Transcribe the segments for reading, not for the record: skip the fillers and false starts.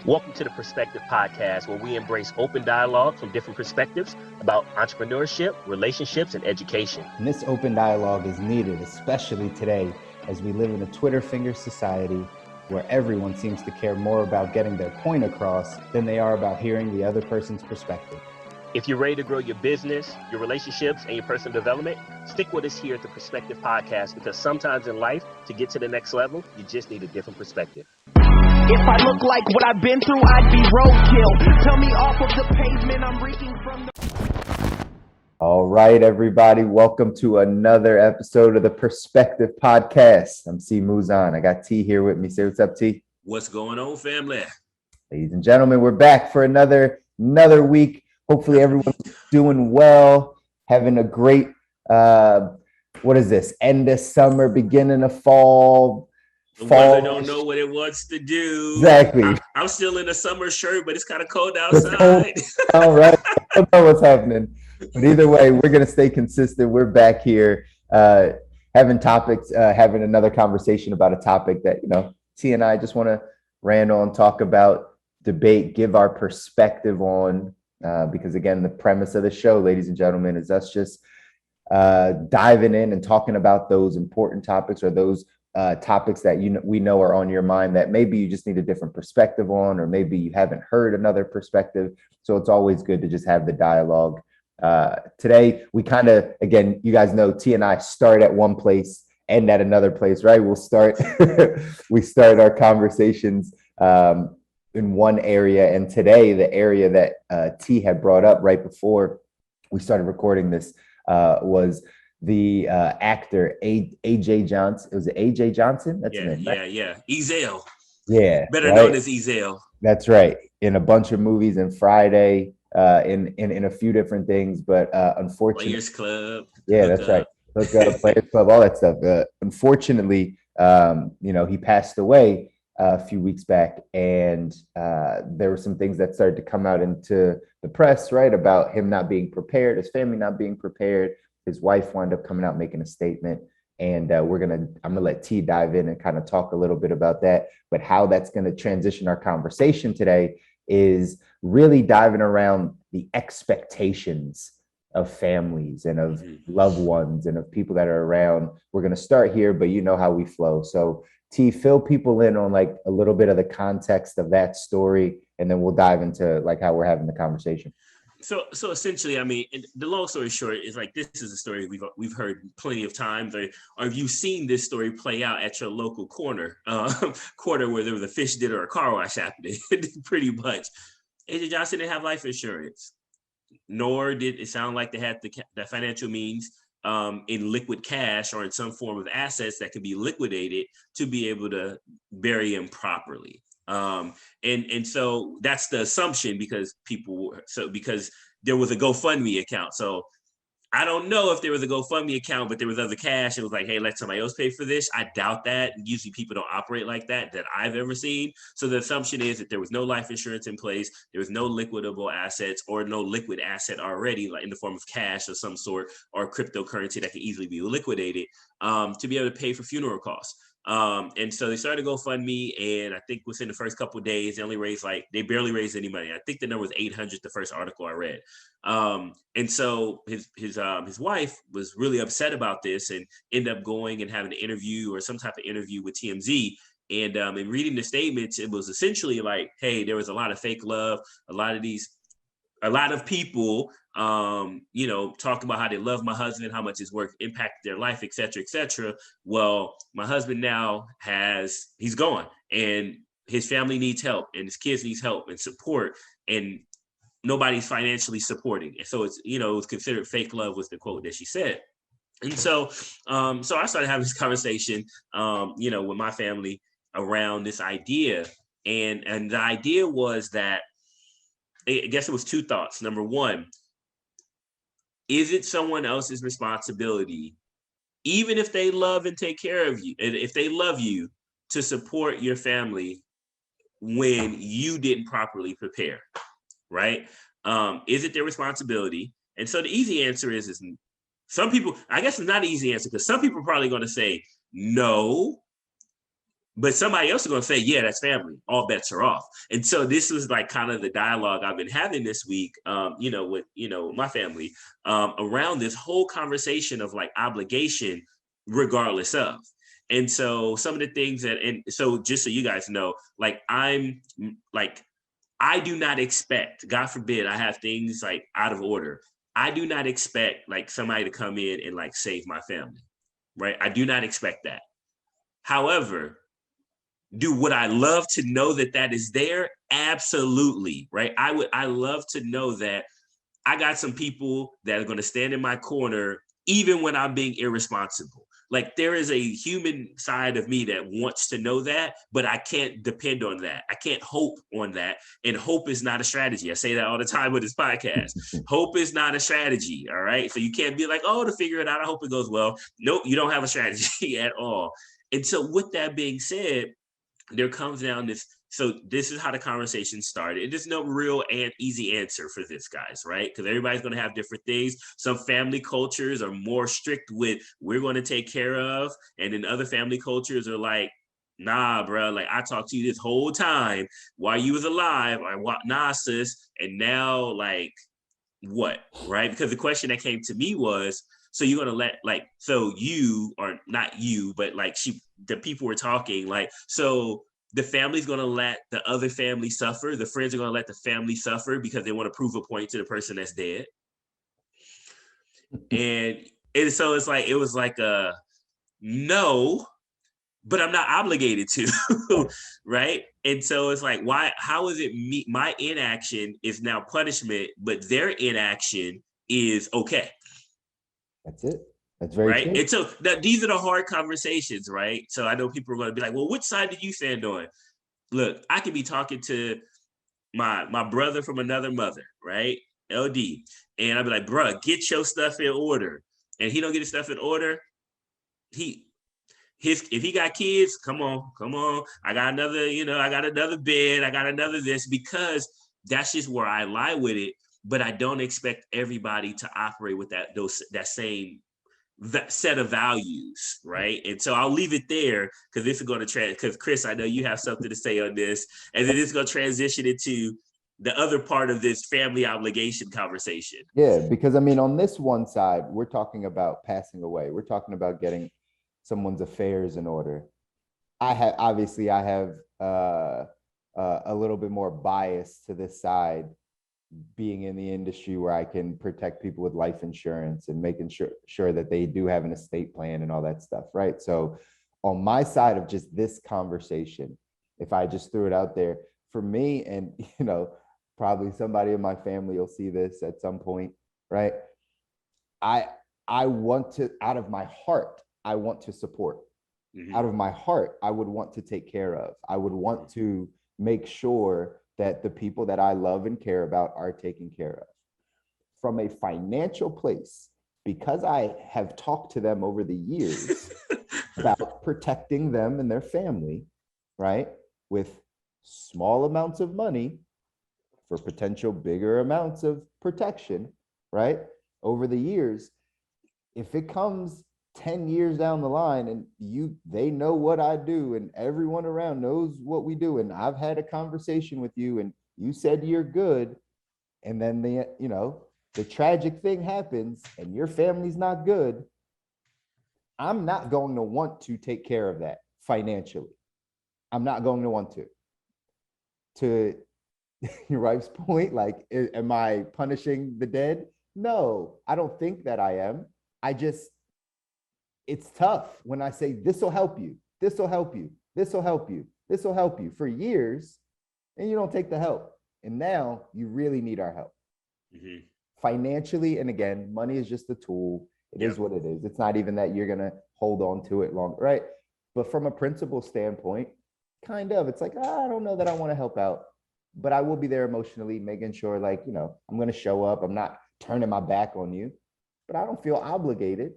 Welcome to the Perspective Podcast, where we embrace open dialogue from different perspectives about entrepreneurship, relationships, and education. And this open dialogue is needed, especially today, as we live in a Twitter finger society where everyone seems to care more about getting their point across than they are about hearing the other person's perspective. If you're ready to grow your business, your relationships, and your personal development, stick with us here at the Perspective Podcast, because sometimes in life, to get to the next level, you just need a different perspective. If I look like what I've been through, I'd be roadkill. Tell me off of the pavement, I'm reeking from the... All right, everybody. Welcome to another episode of the Perspective Podcast. I'm C. Muzan. I got T here with me. Say what's up, T. What's going on, family? Ladies and gentlemen, we're back for another week. Hopefully everyone's doing well, having a great, what is this? End of summer, beginning of fall. The weather don't know what it wants to do. Exactly. I'm still in a summer shirt, but it's kind of cold outside. All right. I don't know what's happening. But either way, we're going to stay consistent. We're back here having topics, having another conversation about a topic that, T and I just want to rant on, talk about, debate, give our perspective on, because again, the premise of the show, ladies and gentlemen, is us just diving in and talking about those important topics or those topics that we know are on your mind that maybe you just need a different perspective on, or maybe you haven't heard another perspective. So it's always good to just have the dialogue. Today, we kind of, again, you guys know T and I start at one place, end at another place, right? We start our conversations in one area. And today, the area that T had brought up right before we started recording this was the actor AJ Johnson. It was AJ Johnson. That's his name, right? Yeah. Ezal. Yeah, better known as Ezal. That's right. In a bunch of movies, and Friday, in a few different things, but unfortunately, Players Club. Yeah, that's right. Hook Up, Players Club, all that stuff. Unfortunately, he passed away a few weeks back, and there were some things that started to come out into the press, right, about him not being prepared, his family not being prepared. His wife wound up coming out making a statement, and I'm gonna let T dive in and kind of talk a little bit about that. But how that's going to transition our conversation today is really diving around the expectations of families and of loved ones and of people that are around. We're going to start here, but you know how we flow. So T, fill people in on like a little bit of the context of that story, and then we'll dive into like how we're having the conversation. So essentially, I mean, the long story short is like, this is a story we've heard plenty of times, or have you seen this story play out at your local corner where there was a fish dinner or a car wash happening? Pretty much. AJ Johnson didn't have life insurance, nor did it sound like they had the financial means in liquid cash or in some form of assets that could be liquidated to be able to bury him properly. And so that's the assumption, because there was a GoFundMe account. So I don't know if there was a GoFundMe account, but there was other cash. It was like, hey, let somebody else pay for this. I doubt that. Usually people don't operate like that I've ever seen. So the assumption is that there was no life insurance in place. There was no liquidable assets or no liquid asset already, like in the form of cash of some sort or cryptocurrency that could easily be liquidated to be able to pay for funeral costs. And so they started GoFundMe, and I think within the first couple of days, they barely raised any money. I think the number was 800, the first article I read. And so his wife was really upset about this and ended up going and having an interview or some type of interview with TMZ. And in reading the statements, it was essentially like, hey, there was a lot of fake love, a lot of people, talking about how they love my husband, how much his work impacted their life, et cetera, et cetera. Well, my husband now he's gone, and his family needs help, and his kids needs help and support, and nobody's financially supporting. And so it's, it was considered fake love, was the quote that she said. And so I started having this conversation, with my family around this idea. And the idea was that, I guess it was two thoughts. Number one, is it someone else's responsibility, even if they love and take care of you, and if they love you, to support your family when you didn't properly prepare, right? Is it their responsibility? And so the easy answer is some people, I guess it's not an easy answer, because some people are probably going to say no, But somebody else is going to say, yeah, that's family. All bets are off. And so this was like kind of the dialogue I've been having this week, with, my family around this whole conversation of like obligation, regardless of. And so some of the things and so just so you guys know, like I do not expect, God forbid, I have things like out of order. I do not expect like somebody to come in and like save my family, right? I do not expect that. However, would I love to know that is there? Absolutely, right? I love to know that I got some people that are going to stand in my corner, even when I'm being irresponsible. Like there is a human side of me that wants to know that, but I can't depend on that. I can't hope on that. And hope is not a strategy. I say that all the time with this podcast. Hope is not a strategy. All right. So you can't be like, oh, to figure it out, I hope it goes well. Nope, you don't have a strategy at all. And so with that being said, there comes down this. So this is how the conversation started. There's no real and easy answer for this, guys, right? Because everybody's going to have different things. Some family cultures are more strict with we're going to take care of. And then other family cultures are like, nah, bro, like I talked to you this whole time while you was alive. Nah, sis. And now like what, right? Because the question that came to me was, so you're going to let so you, or not you, but like the people were talking like, so the family's going to let the other family suffer. The friends are going to let the family suffer because they want to prove a point to the person that's dead. And so it's like, it was like no, but I'm not obligated to, right? And so it's like, how is it my inaction is now punishment, but their inaction is okay? That's it. That's very right. true. And so these are the hard conversations, right? So I know people are going to be like, well, which side did you stand on? Look, I could be talking to my brother from another mother, right? LD. And I'd be like, bruh, get your stuff in order. And he don't get his stuff in order. If he got kids, come on. I got another bed. I got another this, because that's just where I lie with it. But I don't expect everybody to operate with that same set of values, right? And so I'll leave it there, because this is going to because Chris, I know you have something to say on this, and then it's going to transition into the other part of this family obligation conversation. Yeah, because I mean, on this one side, we're talking about passing away. We're talking about getting someone's affairs in order. I have a little bit more bias to this side, being in the industry where I can protect people with life insurance and making sure that they do have an estate plan and all that stuff, right? So on my side of just this conversation, if I just threw it out there, for me, and probably somebody in my family will see this at some point, right? I want to, out of my heart, I want to support. Mm-hmm. Out of my heart, I would want to take care of. I would want to make sure that the people that I love and care about are taken care of. From a financial place, because I have talked to them over the years about protecting them and their family, right? With small amounts of money for potential bigger amounts of protection, right? Over the years, if it comes 10 years down the line and they know what I do and everyone around knows what we do, and I've had a conversation with you and you said you're good, and then the tragic thing happens and your family's not good, I'm not going to want to take care of that financially. I'm not going to want to. To your wife's point, like, am I punishing the dead? No, I don't think that I am. It's tough when I say, this will help you, this will help you, this will help you, this will help you for years, and you don't take the help. And now you really need our help. Mm-hmm. Financially, and again, money is just a tool. It is what it is. It's not even that you're going to hold on to it long, right? But from a principle standpoint, kind of, it's like, I don't know that I want to help out, but I will be there emotionally, making sure like, I'm going to show up. I'm not turning my back on you, but I don't feel obligated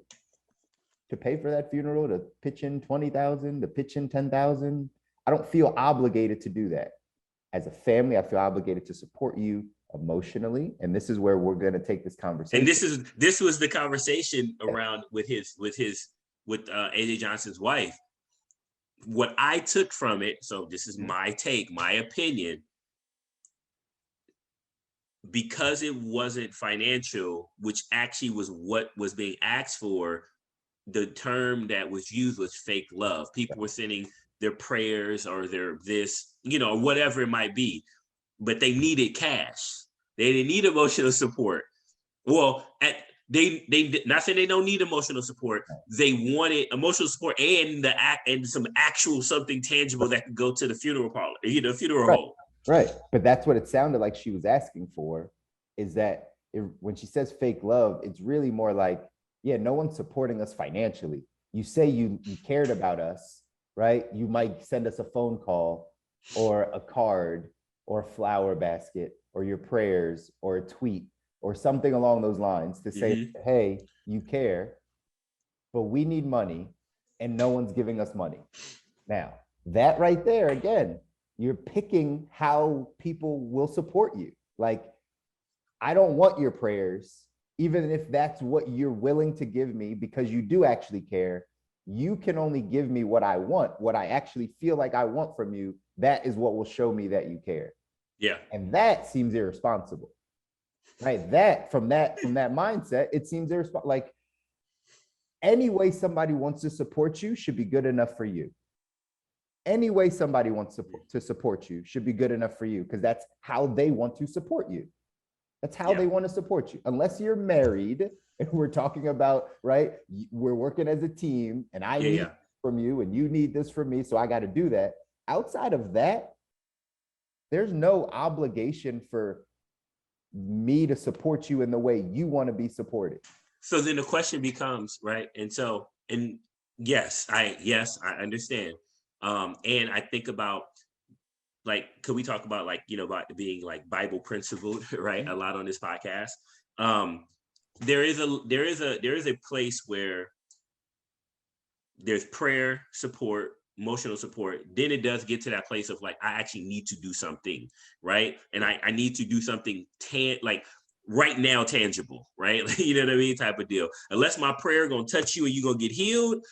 to pay for that funeral, to pitch in 20,000, to pitch in 10,000. I don't feel obligated to do that. As a family, I feel obligated to support you emotionally. And this is where we're going to take this conversation. And this was the conversation around with AJ Johnson's wife. what I took from it, so this is my take, my opinion, because it wasn't financial, which actually was what was being asked for, the term that was used was fake love. People were sending their prayers or their this, whatever it might be, but they needed cash. They didn't need emotional support. Well, they not saying they don't need emotional support. They wanted emotional support and some actual something tangible that could go to the funeral parlor, funeral home. Right. But that's what it sounded like she was asking for, is that when she says fake love, it's really more like, yeah, no one's supporting us financially. You say you cared about us, right? You might send us a phone call or a card or a flower basket or your prayers or a tweet or something along those lines to say, hey, you care, but we need money and no one's giving us money. Now, that right there, again, you're picking how people will support you. Like, I don't want your prayers, even if that's what you're willing to give me because you do actually care. You can only give me what I want, what I actually feel like I want from you. That is what will show me that you care. Yeah. And that seems irresponsible, right? That from that mindset, it seems irresponsible. Like, any way somebody wants to support you should be good enough for you. Any way somebody wants to support you should be good enough for you, because that's how they want to support you. That's how they want to support you. Unless you're married and we're talking about, right, we're working as a team and I need from you and you need this from me, so I got to do that. Outside of that, there's no obligation for me to support you in the way you want to be supported. So then the question becomes, right? And yes, I understand. And I think about, like, could we talk about, like, about being like Bible principled, right? A lot on this podcast. There is a place where there's prayer, support, emotional support. Then it does get to that place of like, I actually need to do something, right? And I need to do something like right now, tangible, right? You know what I mean? Type of deal. Unless my prayer gonna touch you and you gonna get healed,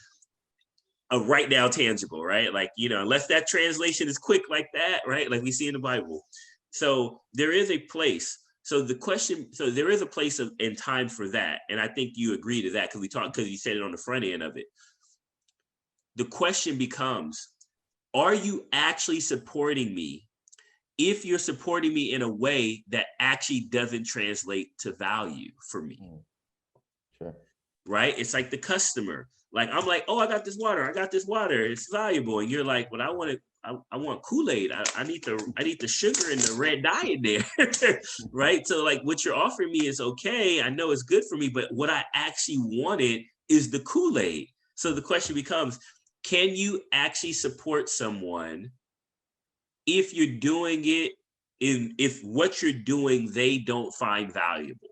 right now tangible, right? Like, unless that translation is quick like that, right? Like we see in the Bible. So there is a place. So there is a place and time for that. And I think you agree to that because you said it on the front end of it. The question becomes, are you actually supporting me? If you're supporting me in a way that actually doesn't translate to value for me, Sure. Right? It's like the customer. Like, I'm like, oh, I got this water. It's valuable. And you're like, well, I want Kool-Aid. I need the sugar and the red dye in there. Right? So like what you're offering me is okay. I know it's good for me, but what I actually wanted is the Kool-Aid. So the question becomes, can you actually support someone if you're doing it, if what you're doing, they don't find valuable?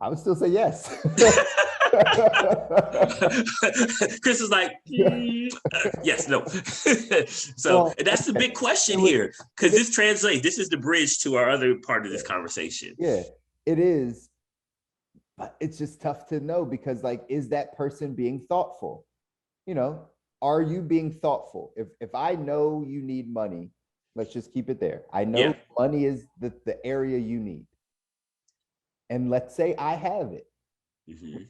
I would still say yes. Chris is like, yes, no. So that's the big question here, because this translates. This is the bridge to our other part of this conversation. Yeah, it is. But it's just tough to know, because like, is that person being thoughtful? Are you being thoughtful? If I know you need money, let's just keep it there. I know money is the area you need. And let's say I have it.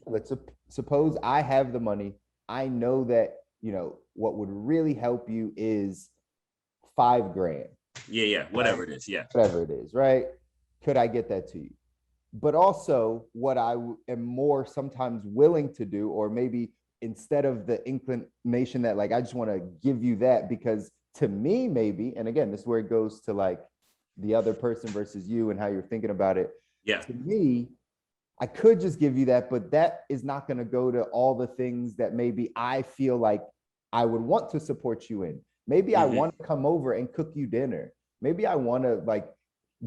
Let's suppose I have the money. I know that, what would really help you is $5,000. Yeah. Whatever it is. Yeah. Whatever it is, right? Could I get that to you? But also what I am more sometimes willing to do, or maybe instead of the inclination that like, I just want to give you that because to me, maybe, and again, this is where it goes to like the other person versus you and how you're thinking about it. Yeah. To me, I could just give you that, but that is not going to go to all the things that maybe I feel like I would want to support you in. Maybe I want to come over and cook you dinner. Maybe I want to like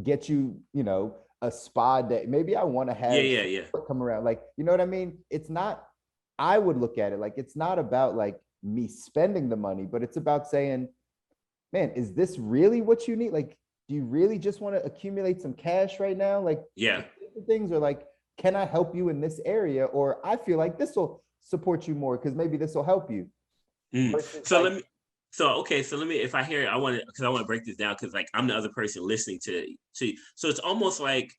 get you, a spa day. Maybe I want to have come around. Like, you know what I mean? It's not, I would look at it like, it's not about like me spending the money, but it's about saying, man, is this really what you need? Like, do you really just want to accumulate some cash right now? Like, things are like, can I help you in this area? Or I feel like this will support you more because maybe this will help you. So let me, if I hear it, I want to break this down because like I'm the other person listening to. So it's almost like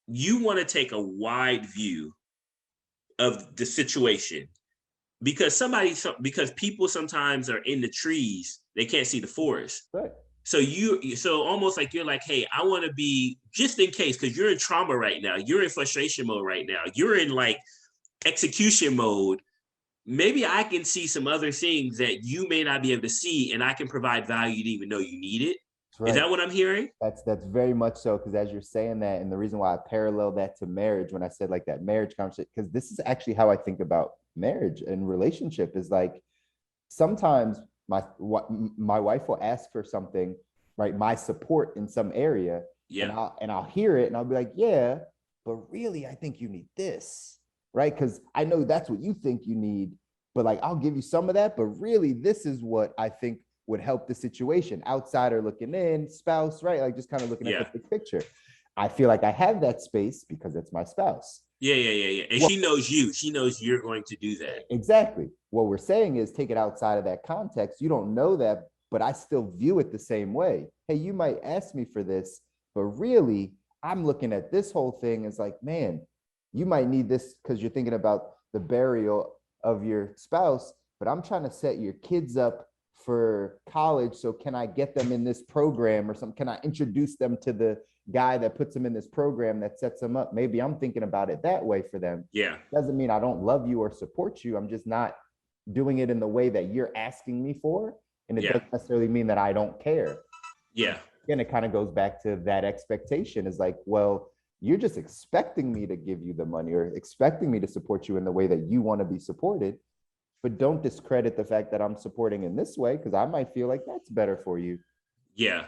you want to take a wide view of the situation because people sometimes are in the trees, they can't see the forest. Right. So almost like you're like, hey, I want to be just in case, because you're in trauma right now, you're in frustration mode right now, you're in like execution mode. Maybe I can see some other things that you may not be able to see, and I can provide value you didn't even know you need it. Right. Is that what I'm hearing? That's very much so, because as you're saying that, and the reason why I parallel that to marriage when I said like that marriage conversation, because this is actually how I think about marriage and relationship is like sometimes my wife will ask for something, right? My support in some area. Yeah. And I'll hear it and I'll be like, yeah, but really I think you need this, right? Because I know that's what you think you need, but like I'll give you some of that, but really this is what I think would help the situation. Outsider looking in, spouse, right? Like just kind of looking at the big picture. I feel like I have that space because it's my spouse. Yeah. And she knows you. She knows you're going to do that. Exactly. What we're saying is take it outside of that context. You don't know that, but I still view it the same way. Hey, you might ask me for this, but really I'm looking at this whole thing as like, man, you might need this because you're thinking about the burial of your spouse, but I'm trying to set your kids up for college. So can I get them in this program or something? Can I introduce them to the guy that puts them in this program that sets them up? Maybe I'm thinking about it that way for them. Yeah. Doesn't mean I don't love you or support you. I'm just not doing it in the way that you're asking me for. And it doesn't necessarily mean that I don't care. Yeah. Again, it kind of goes back to that expectation is like, well, you're just expecting me to give you the money or expecting me to support you in the way that you want to be supported. But don't discredit the fact that I'm supporting in this way, because I might feel like that's better for you. Yeah.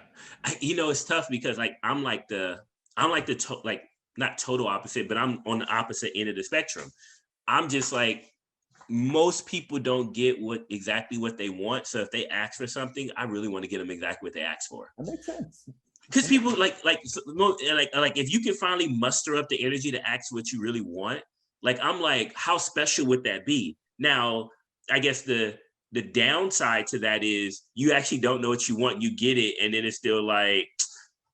It's tough because like I'm like not total opposite, but I'm on the opposite end of the spectrum. I'm just like, most people don't get exactly what they want. So if they ask for something, I really want to get them exactly what they ask for. That makes sense. Because people like if you can finally muster up the energy to ask what you really want, like I'm like, how special would that be? Now, I guess the downside to that is you actually don't know what you want, you get it, and then it's still like,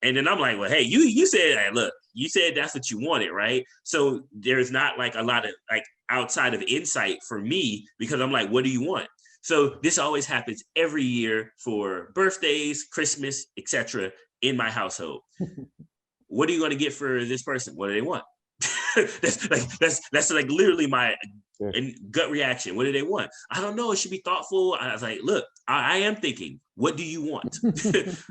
and then I'm like, well, hey, you said, hey, look, you said that's what you wanted, right? So there's not like a lot of like outside of insight for me because I'm like, what do you want? So this always happens every year for birthdays, Christmas, etc. in my household. What are you going to get for this person? What do they want? that's like literally my gut reaction. What do they want? I don't know. It should be thoughtful. I was like, look, I am thinking, what do you want?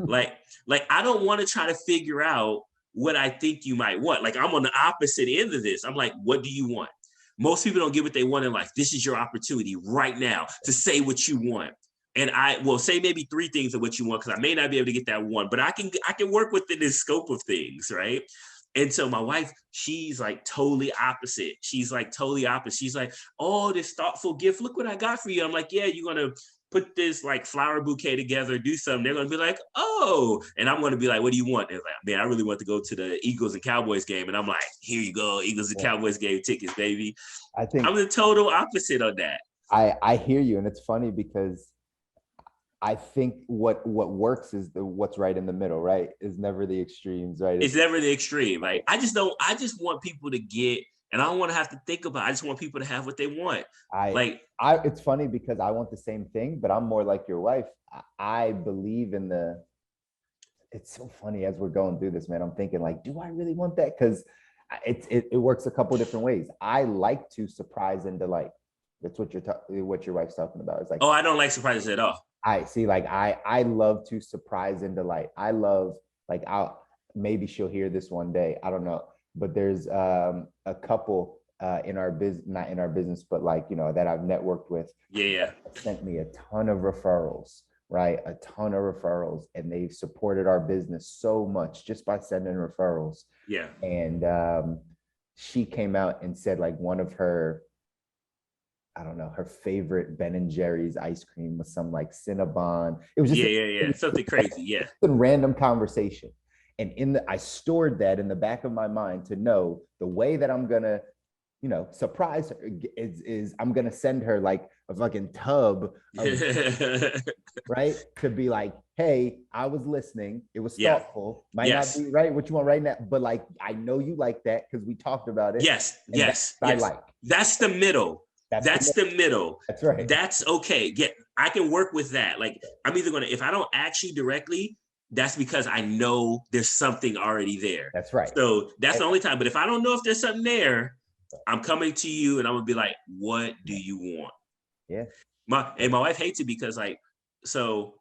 like I don't want to try to figure out what I think you might want. Like I'm on the opposite end of this. I'm like, what do you want? Most people don't get what they want in life. This is your opportunity right now to say what you want. And I will say maybe 3 things of what you want, because I may not be able to get that one, but I can work within the scope of things, right? And so my wife, she's like totally opposite. She's like, oh, this thoughtful gift. Look what I got for you. I'm like, yeah, you're going to put this like flower bouquet together, do something. They're going to be like, oh, and I'm going to be like, what do you want? They're like, man, I really want to go to the Eagles and Cowboys game. And I'm like, here you go. Eagles and Cowboys game tickets, baby. I think I'm the total opposite on that. I hear you. And it's funny because I think what works is what's right in the middle, right? Is never the extremes, right? It's never the extreme, right? I just just want people to get, and I don't want to have to think about it. I just want people to have what they want. It's funny because I want the same thing, but I'm more like your wife. I believe in it's so funny as we're going through this, man. I'm thinking like, do I really want that? Because it works a couple different ways. I like to surprise and delight. That's what your wife's talking about. It's like, oh, I don't like surprises at all. I see, like I love to surprise and delight. I love, like, maybe she'll hear this one day. I don't know, but there's a couple in our business, not in our business, but like, that I've networked with. Yeah. Sent me a ton of referrals, right? A ton of referrals, and they've supported our business so much just by sending referrals. Yeah. And she came out and said like one of her, I don't know, her favorite Ben and Jerry's ice cream was some like Cinnabon. It was just something crazy. Yeah. A random conversation. And I stored that in the back of my mind to know the way that I'm gonna you know, surprise her is I'm gonna send her like a fucking tub of right? To be like, hey, I was listening. It was Yeah. thoughtful. Might Yes. not be right what you want right now, but like I know you like that because we talked about it. Yes. And Yes. that's what Yes. I like. That's the middle. That's the middle. That's right. That's okay. Yeah, I can work with that. Like, I'm either gonna, if I don't ask you directly, that's because I know there's something already there. That's right. So that's the only time. But if I don't know if there's something there, I'm coming to you and I'm gonna be like, what do you want? Yeah. My wife hates it because like, so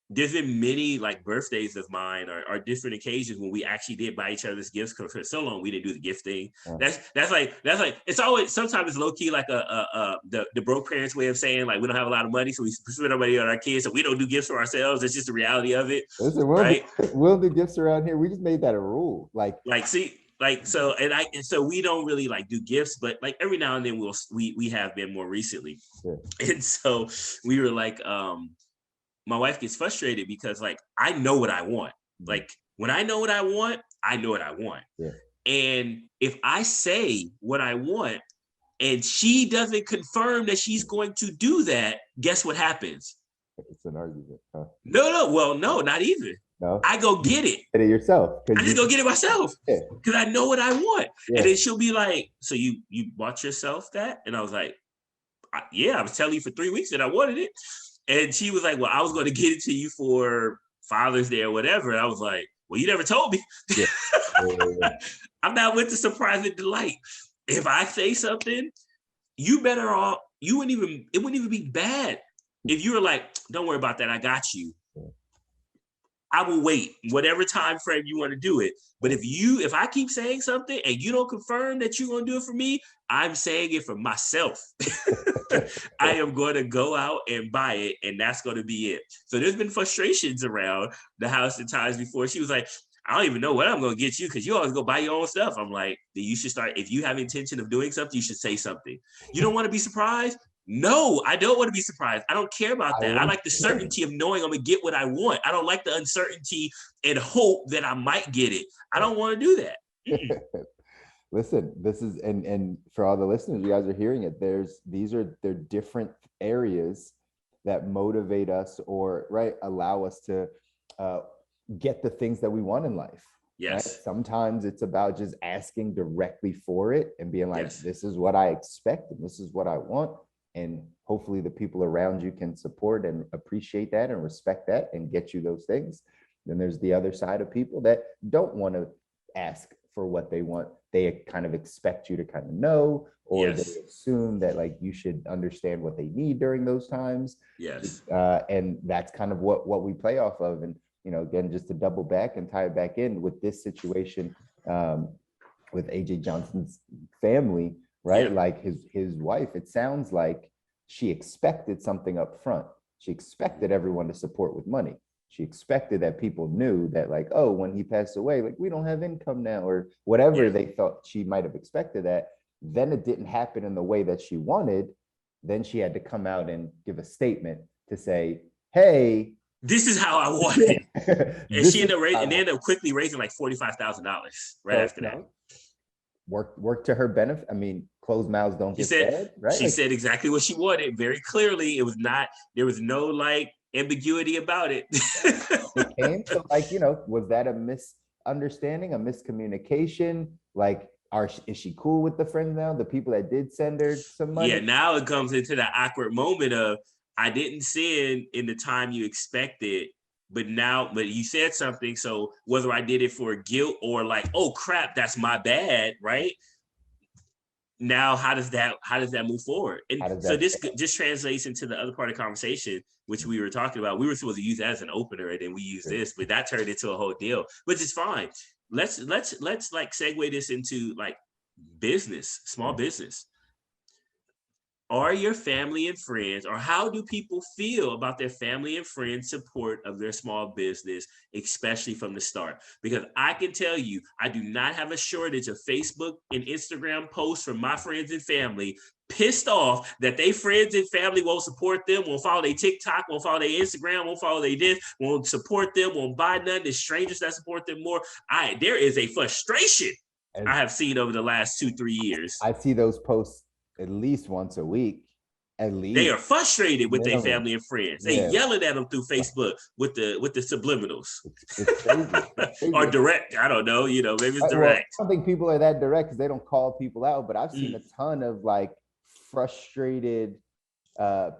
there's been many like birthdays of mine or different occasions when we actually did buy each other's gifts, because for so long we didn't do the gift thing. That's like it's always, sometimes it's low key like the broke parents way of saying like we don't have a lot of money, so we spend our money on our kids, so we don't do gifts for ourselves. It's just the reality of it. Listen, we'll do gifts around here. We just made that a rule. Like see, like so, and so we don't really like do gifts, but like every now and then we have been more recently. Yeah. And so we were like, my wife gets frustrated because like I know what I want. Like when I know what I want, I know what I want. Yeah. And if I say what I want and she doesn't confirm that she's going to do that, guess what happens? It's an argument. Huh? No, well, no, not even. No. I go get it. Get it yourself. I just go get it myself because I know what I want. Yeah. And then she'll be like, so you bought yourself that? And I was like, yeah, I was telling you for 3 weeks that I wanted it. And she was like, well, I was going to get it to you for Father's Day or whatever. And I was like, well, you never told me. Yeah. I'm not with the surprise and delight. If I say something, you better off, it wouldn't even be bad. If you were like, don't worry about that, I got you. I will wait whatever time frame you want to do it. But if I keep saying something and you don't confirm that you're going to do it for me, I'm saying it for myself. I am going to go out and buy it, and that's going to be it. So there's been frustrations around the house at times before. She was like, I don't even know what I'm going to get you because you always go buy your own stuff. I'm like, then you should start. If you have intention of doing something, you should say something. You don't want to be surprised? No, I don't want to be surprised. I don't care about that. I like the certainty of knowing I'm going to get what I want. I don't like the uncertainty and hope that I might get it. I don't want to do that. Listen, this is, and for all the listeners, you guys are hearing it. They're different areas that motivate us or allow us to get the things that we want in life. Yes. Right? Sometimes it's about just asking directly for it and being like, this is what I expect and this is what I want. And hopefully the people around you can support and appreciate that and respect that and get you those things. Then there's the other side of people that don't want to ask for what they want. They kind of expect you to kind of know, or they assume that like you should understand what they need during those times. Yes. And that's kind of what we play off of. And, you know, again, just to double back and tie it back in with this situation with AJ Johnson's family, right? Yeah. Like his wife, it sounds like she expected something up front. She expected everyone to support with money. She expected that people knew that like, oh, when he passed away, like we don't have income now or whatever they thought she might have expected that. Then it didn't happen in the way that she wanted. Then she had to come out and give a statement to say, hey, this is how I want it. And she ended up quickly raising like $45,000 right after that. Work to her benefit. I mean, closed mouths don't get fed, right? She said exactly what she wanted very clearly. There was no like ambiguity about it. It came. So like, you know, was that a misunderstanding, a miscommunication? Like, is she cool with the friends now? The people that did send her some money? Yeah, now it comes into the awkward moment of, I didn't send in the time you expected, but you said something. So whether I did it for guilt or like, oh crap, that's my bad, right? Now, how does that move forward? And so this just translates into the other part of the conversation, which we were talking about. We were supposed to use that as an opener, and then we use this, but that turned into a whole deal, which is fine. Let's like segue this into like business, small business. Are your family and friends, or how do people feel about their family and friends' support of their small business, especially from the start? Because I can tell you, I do not have a shortage of Facebook and Instagram posts from my friends and family pissed off that they friends and family won't support them, won't follow their TikTok, won't follow their Instagram, won't follow their this, won't support them, won't buy none. There's strangers that support them more. There is a frustration I have seen over the last 2-3 years. I see those posts at least once a week. At least They are frustrated with their minimum. family and friends. Yeah. They yelling at them through Facebook with the subliminals. It's crazy. It's crazy. Or direct. I don't know. You know, maybe it's Well, direct. I don't think people are that direct because they don't call people out, but I've seen a ton of like frustrated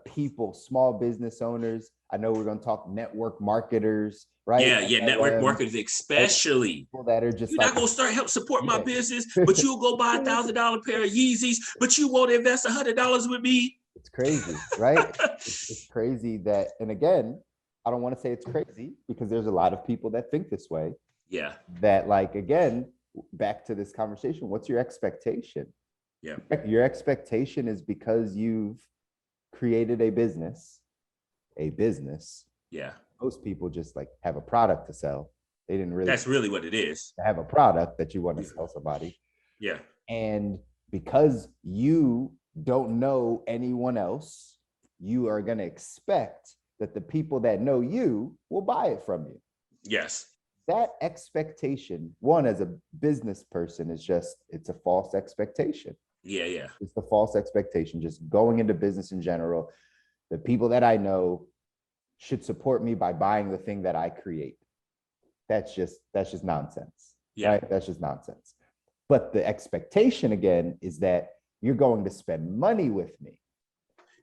people, small business owners. I know we're going to talk network marketers, right? Yeah, network marketers especially. People that are just You're like, not gonna start help support my business, but you'll go buy $1,000 pair of Yeezys, but you won't invest $100 with me. it's crazy, right? It's crazy that, and again, I don't want to say it's crazy because there's a lot of people that think this way. Yeah. That like, again, back to this conversation, what's your expectation? Yeah. Your expectation is because you've created a business. Yeah. Most people just like have a product to sell. They didn't really That's really what it is. have a product that you want to sell somebody. Yeah. And because you don't know anyone else, you are going to expect that the people that know you will buy it from you. Yes. That expectation, one, as a business person, is just, it's a false expectation. Yeah. Yeah. It's the false expectation, just going into business in general. The people that I know should support me by buying the thing that I create. That's just nonsense. Yeah. Right? That's just nonsense. But the expectation again is that you're going to spend money with me.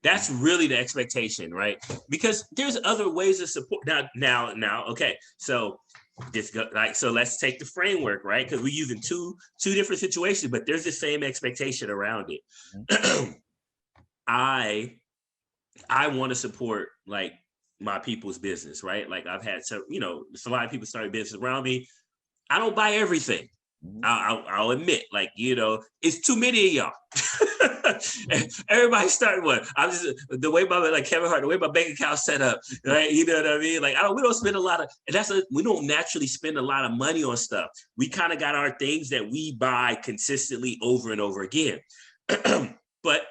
That's really the expectation, right? Because there's other ways of support. Now, okay. So so let's take the framework, right? Because we're using two different situations, but there's the same expectation around it. Mm-hmm. I want to support like my people's business, right? Like I've had a lot of people starting business around me. I don't buy everything. I'll admit, like, it's too many of y'all. Everybody starting one. I'm just the way like Kevin Hart, the way my bank account's set up, right? You know what I mean? Like we don't spend a lot of, and we don't naturally spend a lot of money on stuff. We kind of got our things that we buy consistently over and over again. But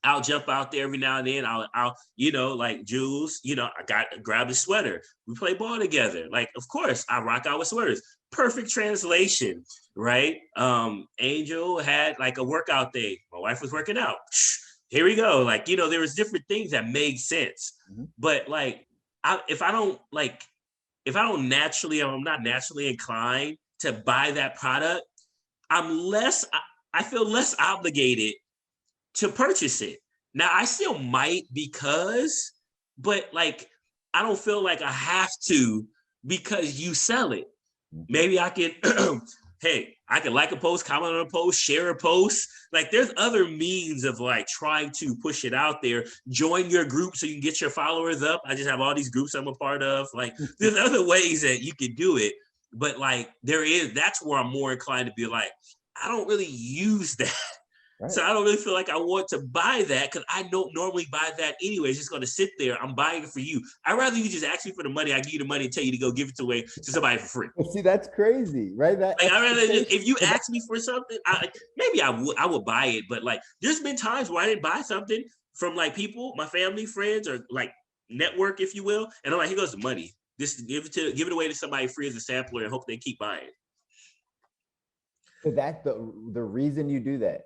I'll jump out there every now and then. I'll like Jules, I grab a sweater. We play ball together. Like, of course, I rock out with sweaters. Perfect translation, right? Angel had like a workout day. My wife was working out. Here we go. Like, there was different things that made sense. Mm-hmm. But like, I'm not naturally inclined to buy that product, I feel less obligated to purchase it. Now I still might but like, I don't feel like I have to because you sell it. Maybe I can, hey, I can like a post, comment on a post, share a post. Like there's other means of like trying to push it out there. Join your group so you can get your followers up. I just have all these groups I'm a part of. Like there's other ways that you can do it. But like that's where I'm more inclined to be like, I don't really use that. Right. So I don't really feel like I want to buy that because I don't normally buy that anyway. It's just going to sit there. I'm buying it for you. I'd rather you just ask me for the money. I give you the money and tell you to go give it away to somebody for free. See, that's crazy, right? I'd rather if you ask me for something, maybe I would buy it. But like, there's been times where I didn't buy something from like people, my family, friends, or like network, if you will, and I'm like, here goes the money. Just give it away to somebody free as a sampler and hope they keep buying it. So that's the reason you do that.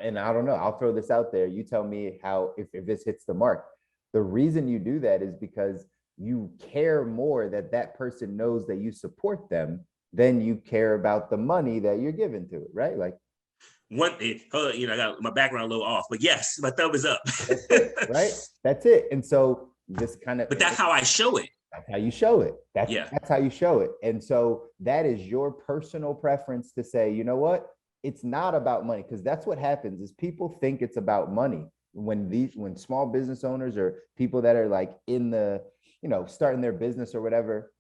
And I don't know, I'll throw this out there. You tell me how, if this hits the mark. The reason you do that is because you care more that person knows that you support them than you care about the money that you're giving to it, right? Like I got my background a little off, but yes, my thumb is up. That's it, right? That's it. And so this kind of, but that's how I show it. That's how you show it. That's how you show it. And so that is your personal preference to say, you know what? It's not about money, because that's what happens is people think it's about money. When small business owners or people that are like in the, starting their business or whatever,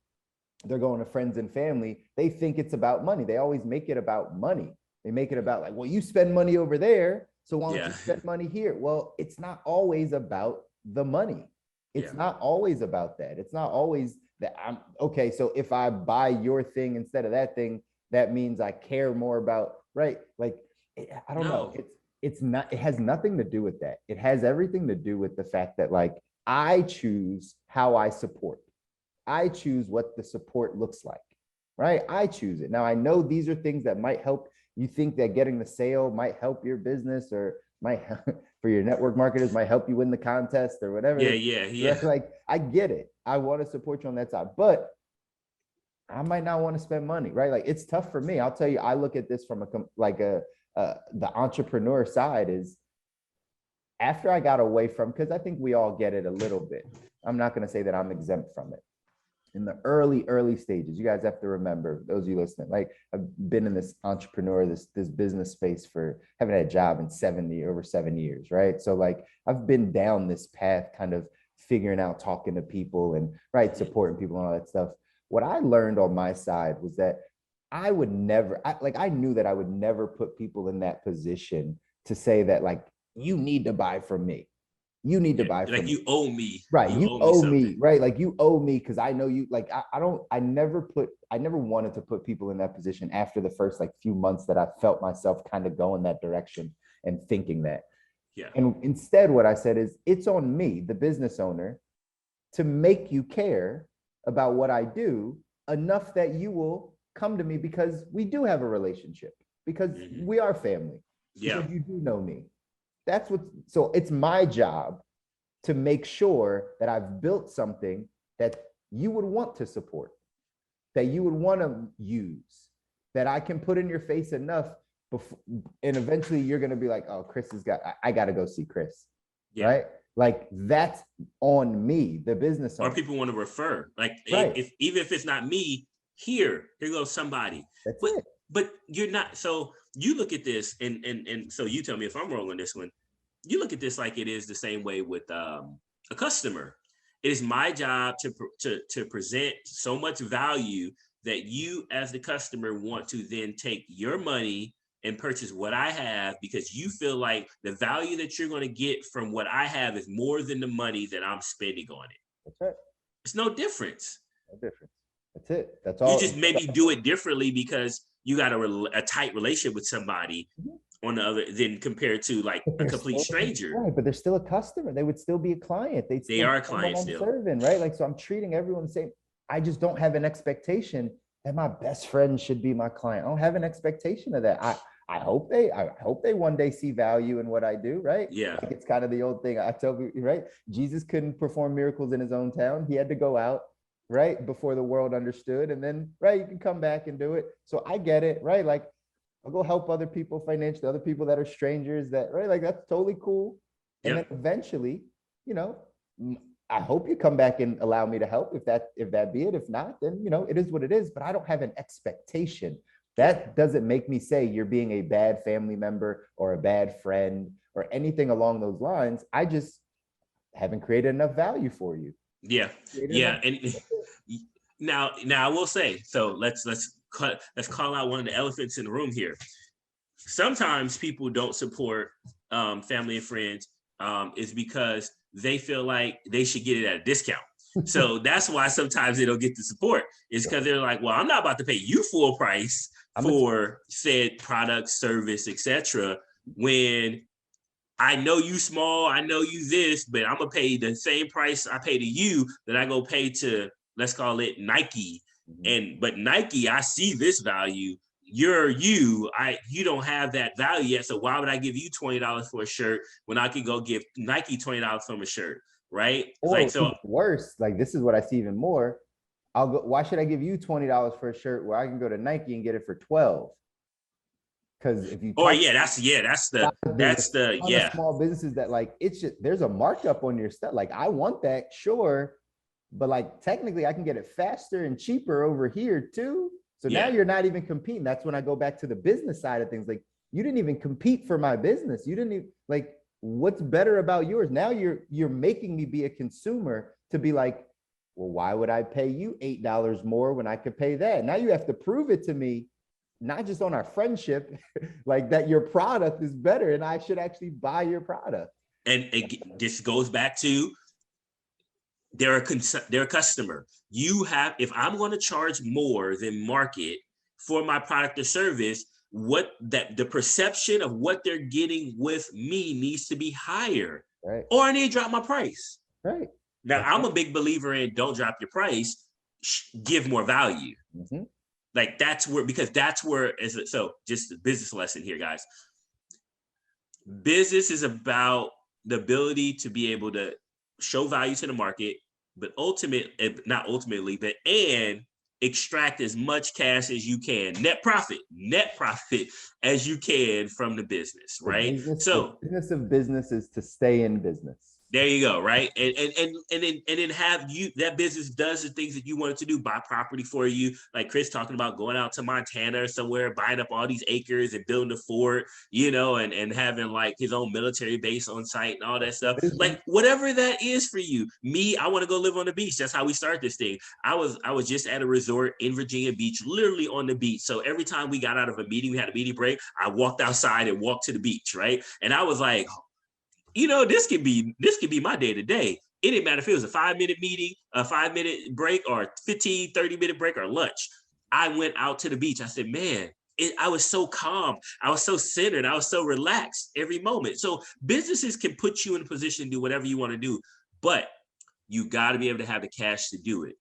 they're going to friends and family, they think it's about money. They always make it about money. They make it about like, well, you spend money over there, so why don't you spend money here? Well, it's not always about the money. It's not always about that. It's not always that I'm okay. So if I buy your thing instead of that thing, that means I care more about, right? Like, I don't know. It's not, it has nothing to do with that. It has everything to do with the fact that like, I choose how I support. I choose what the support looks like, right? I choose it. Now I know these are things that might help You think that getting the sale might help your business or might for your network marketers might help you win the contest or whatever. Yeah. Like, I get it. I want to support you on that side, but I might not want to spend money, right? Like, it's tough for me. I'll tell you, I look at this from the entrepreneur side is after I got away from, because I think we all get it a little bit. I'm not going to say that I'm exempt from it. In the early stages, you guys have to remember, those of you listening, like I've been in this entrepreneur, this business space for, haven't had a job in over 7 years, right? So like I've been down this path, kind of figuring out, talking to people and right, supporting people and all that stuff. What I learned on my side was that I would never, I knew that I would never put people in that position to say that like, you need to buy from me. You need to buy from like me. You owe me. Right. You owe me, right? Like you owe me because I know you, like, I never wanted to put people in that position after the first like few months that I felt myself kind of going that direction and thinking that. Yeah. And instead, what I said is it's on me, the business owner, to make you care about what I do enough that you will come to me because we do have a relationship, because we are family. Yeah. Because you do know me. So it's my job to make sure that I've built something that you would want to support, that you would want to use, that I can put in your face enough before, and eventually you're going to be like, oh, I got to go see Chris. Yeah. Right? Like that's on me, the business owner. Or people want to refer, like right. Even if it's not me, here goes somebody. That's but, it. But you're not, so you look at this and so you tell me if I'm wrong on this one. You look at this like it is the same way with a customer. It is my job to present so much value that you as the customer want to then take your money and purchase what I have because you feel like the value that you're going to get from what I have is more than the money that I'm spending on it. That's right. It's no difference. No difference. That's it. That's all. You just maybe do it differently because you got a tight relationship with somebody on the other than compared to like a complete stranger. Right, but they're still a customer. They would still be a client. They are a client still. Serving, right? Like, so I'm treating everyone the same. I just don't have an expectation that my best friend should be my client. I don't have an expectation of that. I hope they one day see value in what I do, right? Yeah. Like it's kind of the old thing I tell you, right? Jesus couldn't perform miracles in his own town. He had to go out, right? Before the world understood. And then, right, you can come back and do it. So I get it, right? Like I'll go help other people financially, other people that are strangers that, right? Like that's totally cool. And then eventually, you know, I hope you come back and allow me to help if that be it. If not, then, you know, it is what it is, but I don't have an expectation. That doesn't make me say you're being a bad family member or a bad friend or anything along those lines. I just haven't created enough value for you. Yeah. Yeah. And now I will say, so let's call out one of the elephants in the room here. Sometimes people don't support family and friends is because they feel like they should get it at a discount. So that's why sometimes they don't get the support. It's because they're like, well, I'm not about to pay you full price for said product, service, etc. When I know you small, I know you this, but I'm gonna pay the same price I pay to you that I go pay to, let's call it Nike. But Nike, I see this value. You don't have that value yet. So why would I give you $20 for a shirt when I could go give Nike $20 for a shirt? Right? Or like, so worse, like this is what I see even more. Why should I give you $20 for a shirt where I can go to Nike and get it for $12? Because if you that's the small businesses that like it's just there's a markup on your stuff. Like I want that, sure, but like technically I can get it faster and cheaper over here too. So now you're not even competing. That's when I go back to the business side of things. Like you didn't even compete for my business. You didn't even like what's better about yours. Now you're making me be a consumer to be like, well, why would I pay you $8 more when I could pay that? Now you have to prove it to me, not just on our friendship, like that your product is better and I should actually buy your product. And this goes back to they're a customer. If I'm going to charge more than market for my product or service, the perception of what they're getting with me needs to be higher, right? Or I need to drop my price, right? Now I'm a big believer in don't drop your price, give more value. Like that's where, because that's where, so just a business lesson here, guys. Business is about the ability to be able to show value to the market, but not ultimately, but and extract as much cash as you can, net profit as you can from the business, right? The business of business is to stay in business. There you go, right? And then have you, that business does the things that you wanted to do, buy property for you, like Chris talking about going out to Montana or somewhere, buying up all these acres and building a fort, you know, and having like his own military base on site and all that stuff. Like whatever that is for you. Me, I want to go live on the beach. That's how we start this thing. I was just at a resort in Virginia Beach, literally on the beach. So every time we got out of a meeting, we had a meeting break, I walked outside and walked to the beach, right? And I was like, you know, this could be my day to day. It didn't matter if it was a 5-minute meeting, a 5-minute break, or 15, 30-minute break, or lunch. I went out to the beach. I said, man, I was so calm. I was so centered. I was so relaxed every moment. So businesses can put you in a position to do whatever you want to do, but you got to be able to have the cash to do it.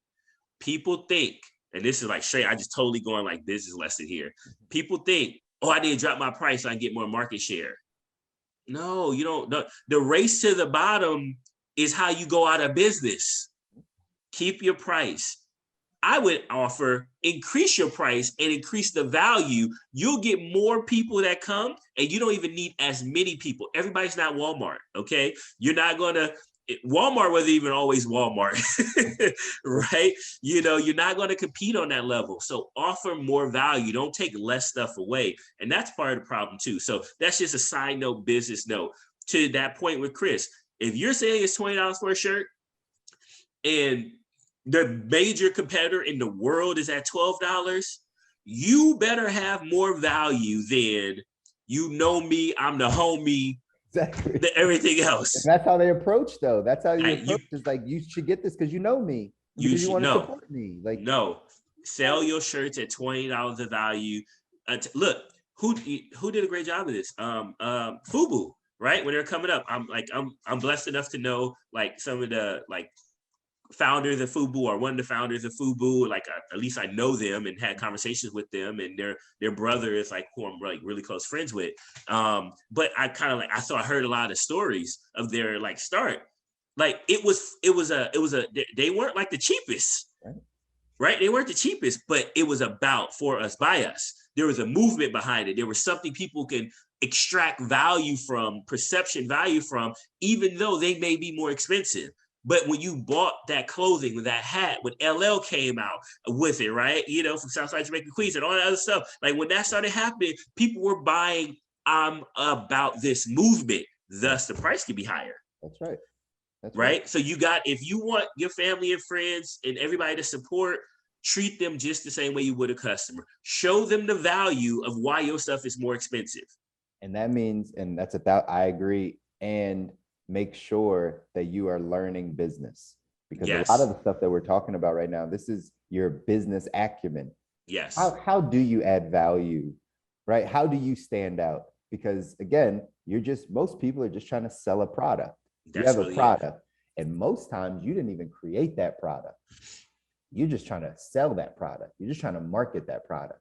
People think, and this is like straight, I just totally going like business lesson here. People think, oh, I need to drop my price so I can get more market share. No, you don't. The race to the bottom is how you go out of business. Keep your price. I would offer increase your price and increase the value. You'll get more people that come, and you don't even need as many people. Everybody's not Walmart, okay? You're not going to, Walmart wasn't even always Walmart, right? You know, you're not going to compete on that level. So offer more value. Don't take less stuff away. And that's part of the problem too. So that's just a side note, business note. To that point with Chris, if you're saying it's $20 for a shirt and the major competitor in the world is at $12, you better have more value than, you know me, I'm the homie, exactly, everything else. And that's how they approach, though. That's how you approach. Is like, you should get this because you know me. You want to support me. Like, no, sell your shirts at $20 of value. Look, who did a great job of this? FUBU, right? When they're coming up, I'm blessed enough to know like some of the like founders of FUBU, or one of the founders of FUBU. Like at least I know them and had conversations with them, and their brother is like who I'm like really close friends with. But I kind of like, I heard a lot of stories of their like start. Like it was they weren't like the cheapest, right? They weren't the cheapest, but it was about for us, by us. There was a movement behind it. There was something people can extract value from, perception value from, even though they may be more expensive. But when you bought that clothing with that hat, when LL came out with it, right? You know, from Southside Jamaica, Queens, and all that other stuff. Like when that started happening, people were buying, I'm about this movement. Thus, the price could be higher. That's right. Right. So you got, if you want your family and friends and everybody to support, treat them just the same way you would a customer. Show them the value of why your stuff is more expensive. And that means, and that's about, I agree. And make sure that you are learning business, because a lot of the stuff that we're talking about right now, this is your business acumen. Yes. How do you add value, right? How do you stand out? Because again, most people are just trying to sell a product. You have a product, and most times you didn't even create that product. You're just trying to sell that product. You're just trying to market that product.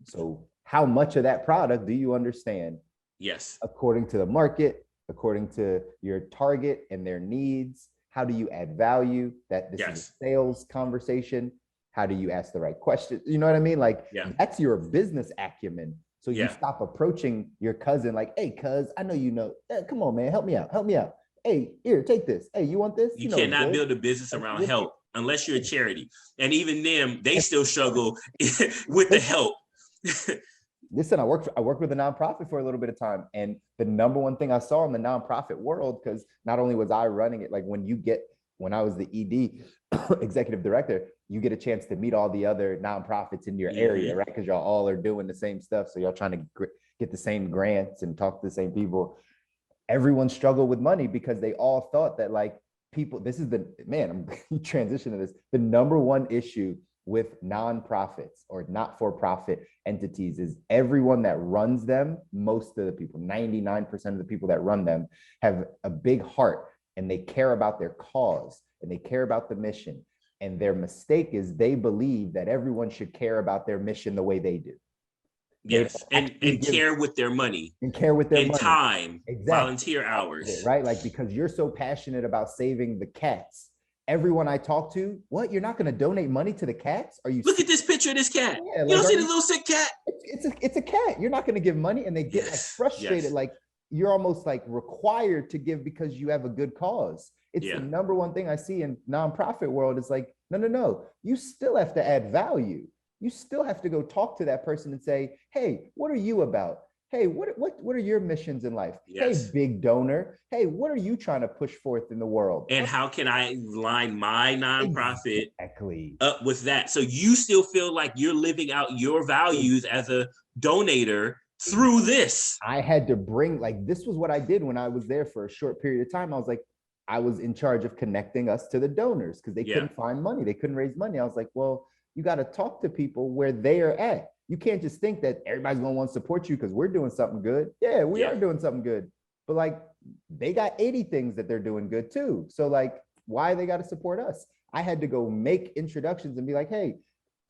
So how much of that product do you understand? Yes. According to the market, according to your target and their needs. How do you add value? That this is a sales conversation. How do you ask the right questions? You know what I mean? Like that's your business acumen. So you stop approaching your cousin like, hey, cuz, I know you know. Come on, man, help me out. Help me out. Hey, here, take this. Hey, you want this? You cannot build a business around help unless you're a charity. And even them, they still struggle with the help. Listen, I worked with a nonprofit for a little bit of time. And the number one thing I saw in the nonprofit world, because not only was I running it, like when I was the ED executive director, you get a chance to meet all the other nonprofits in your area, right? Because y'all all are doing the same stuff. So y'all trying to get the same grants and talk to the same people. Everyone struggled with money because they all thought that like people, this is I'm transitioning this. The number one issue with nonprofits or not-for-profit entities is everyone that runs them, most of the people, 99% of the people that run them have a big heart and they care about their cause and they care about the mission. And their mistake is they believe that everyone should care about their mission the way they do. Yes, and care with their money. And care with their and money. Time, exactly. Volunteer hours. Right? Like, because you're so passionate about saving the cats, everyone I talk to, what? You're not going to donate money to the cats? Are you? Look at this picture of this cat. Yeah, you don't see the little sick cat? It's a cat. You're not going to give money, and they get like frustrated. Like, you're almost like required to give because you have a good cause. It's the number one thing I see in nonprofit world is like, no. You still have to add value. You still have to go talk to that person and say, hey, what are you about? Hey, what are your missions in life? Yes. Hey, big donor. Hey, what are you trying to push forth in the world? And how can I line my nonprofit up with that? So you still feel like you're living out your values as a donator through this. I had to bring, like, this was what I did when I was there for a short period of time. I was like, I was in charge of connecting us to the donors because they couldn't find money. They couldn't raise money. I was like, well, you got to talk to people where they are at. You can't just think that everybody's going to want to support you because we're doing something good. Yeah, we are doing something good. But like, they got 80 things that they're doing good too. So like, why they got to support us? I had to go make introductions and be like, hey,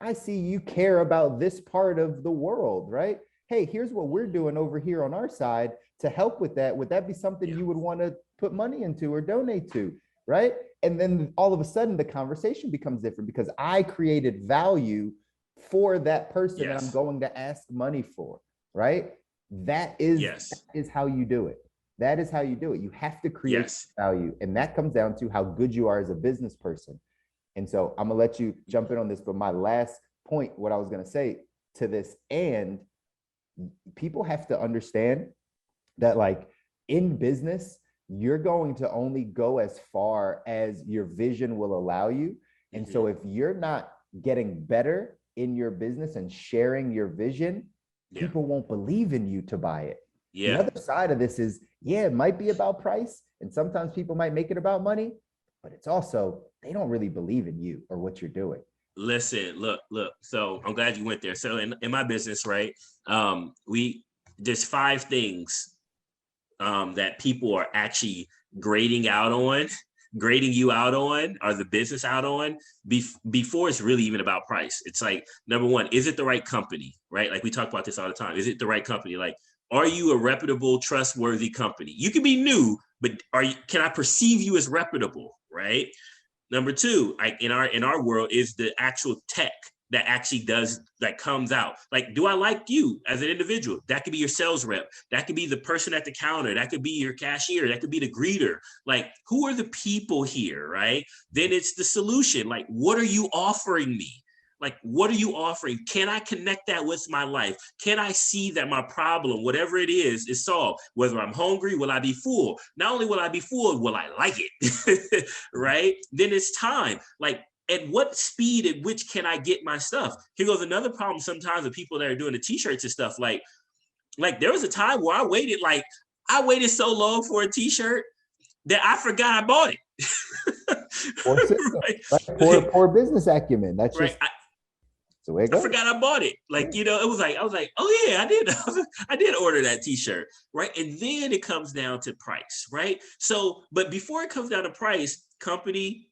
I see you care about this part of the world, right? Hey, here's what we're doing over here on our side to help with that. Would that be something you would want to put money into or donate to, right? And then all of a sudden the conversation becomes different because I created value for that person that I'm going to ask money for, right? That is how you do it. That is how you do it. You have to create value. And that comes down to how good you are as a business person. And so I'm gonna let you jump in on this, but my last point, what I was gonna say to this, and people have to understand that like in business, you're going to only go as far as your vision will allow you. And so if you're not getting better in your business and sharing your vision, people won't believe in you to buy it. The other side of this is, it might be about price. And sometimes people might make it about money, but it's also, they don't really believe in you or what you're doing. Listen, look. So I'm glad you went there. So in my business, right, there's 5 things that people are actually grading you out on, or the business out on, before it's really even about price. It's like, number 1, is it the right company, right? Like we talk about this all the time. Is it the right company? Like, are you a reputable, trustworthy company? You can be new, but can I perceive you as reputable, right? Number 2, in our world, is the actual tech that actually comes out. Like, do I like you as an individual? That could be your sales rep. That could be the person at the counter. That could be your cashier. That could be the greeter. Like, who are the people here, right? Then it's the solution. Like, what are you offering me? Like, what are you offering? Can I connect that with my life? Can I see that my problem, whatever it is solved? Whether I'm hungry, will I be full? Not only will I be full, will I like it, right? Then it's time. Like, at what speed at which can I get my stuff? Here goes another problem sometimes with people that are doing the t-shirts and stuff. Like there was a time where I waited so long for a t-shirt that I forgot I bought it. Right? Poor business acumen. That's right. Just the way it goes. I forgot I bought it. Like, it was like, I was like, oh yeah, I did. I did order that t-shirt, right? And then it comes down to price, right? So, but before it comes down to price, company,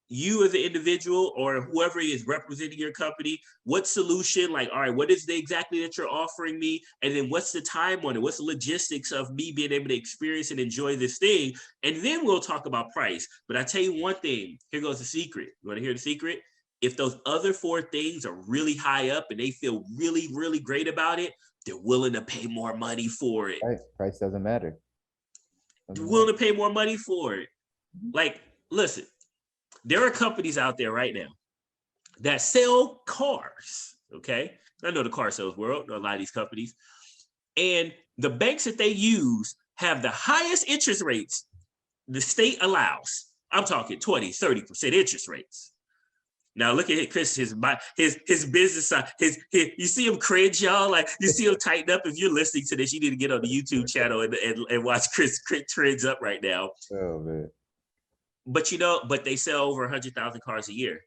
you as an individual or whoever is representing your company, what solution, like, all right, what is the exactly that you're offering me? And then what's the time on it? What's the logistics of me being able to experience and enjoy this thing? And then we'll talk about price. But I tell you one thing, here goes the secret. You want to hear the secret? If those other 4 things are really high up and they feel really, really great about it, they're willing to pay more money for it. Price doesn't matter. They're willing to pay more money for it. Like, listen, there are companies out there right now that sell cars, okay? I know the car sales world, know a lot of these companies. And the banks that they use have the highest interest rates the state allows. I'm talking 20, 30% interest rates. Now look at Chris, his business side, you see him cringe, y'all. Like, you see him tighten up. If you're listening to this, you need to get on the YouTube channel and watch Chris cringe up right now. Oh man. But but they sell over 100,000 cars a year.